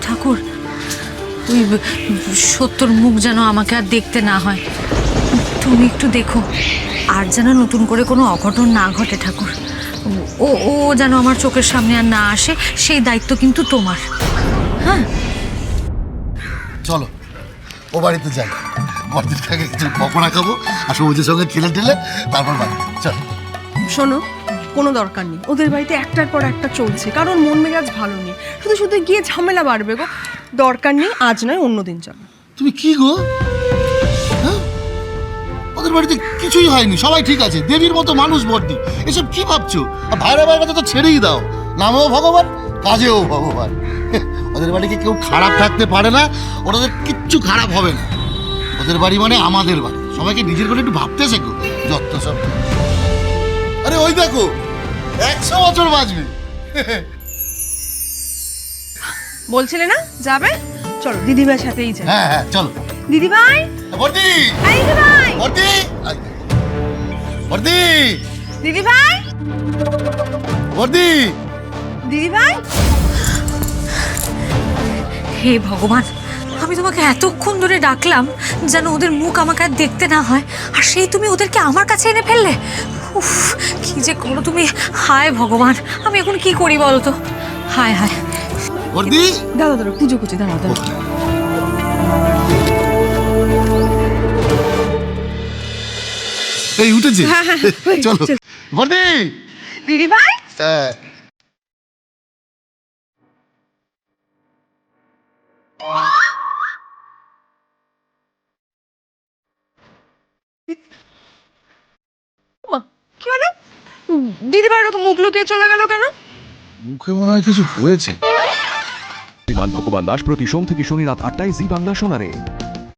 ঠাকুর, ওই সত্যর মুখ যেন আমাকে আর দেখতে না হয়। তুমি একটু দেখো, আর যেন নতুন করে কোনো অঘটন না ঘটে ঠাকুর। ও ও যেন আমার চোখের সামনে আর না আসে, সেই দায়িত্ব কিন্তু তোমার। হ্যাঁ, চলো ও বাড়িতে যাই, বড়দির কাকে কিছু পকোড়া খাবো আর সবুজের সঙ্গে খেলে টেলে তারপর বাড়ি চলো। শোনো, কোনো দরকার নেই, ওদের বাড়িতে একটার পর একটা চলছে, কারণ মন মেজাজ ভালো নেই, শুধু শুধু গিয়ে ঝামেলা বাড়বে গো। দরকার নেই, আজ নয় অন্য দিন চলো। তুমি কি গো, হ্যাঁ? ওদের বাড়িতে কিছুই হয়নি, সবাই ঠিক আছে, দেবীর মতো মানুষ বর্দি। এসব কি ভাবছো? আর ভাইরা ভাইয়ের কথা তো ছেড়েই দাও, নামেও ভগবান কাজেও ভগবান। ওদের বাড়িতে কেউ খারাপ থাকতে পারে না, ওদের কিচ্ছু খারাপ হবে না। ওদের বাড়ি মানে আমাদের বাড়ি, সবাইকে নিজের করে একটু ভাবতে শেখো, যত সব। আরে ওই দেখো 100 বছর বাঁচবে। বলছিলে না যাবে, চলো দিদিভাইয়ের সাথেই যাই। হ্যাঁ হ্যাঁ চলো। দিদিভাই, বর্দি, এই দিদিভাই, বর্দি, বর্দি, দিদিভাই, বর্দি। দিদিভাই। হে ভগবান, আমি তোমাকে এতক্ষণ ধরে ডাকলাম যেন ওদের মুখ আমাকে আর দেখতে না হয়, আর সেই তুমি ওদেরকে আমার কাছে এনে ফেললে। উফ, কি যে করো তুমি। হায় ভগবান, আমি এখন কি করি বলো তো। হায় হায়। বর্দি, দাদা দাদা পুজো করছি, দাঁড়াও দাঁড়াও। এই উঠেছে, হ্যাঁ, হ্যাঁ, হ্যাঁ, চলো। চল। বর্দি, দিদিভাই, হ্যাঁ। ওমা, কি হলো? দিদিভাই এরকম মুখ লুকিয়ে চলে গেল কেন? মুখে মনে হয় কিছু হয়েছে। বিমান ভগবান দাস প্রতি সোম থেকে শনি রাত 8টায় জি বাংলা শোনারে।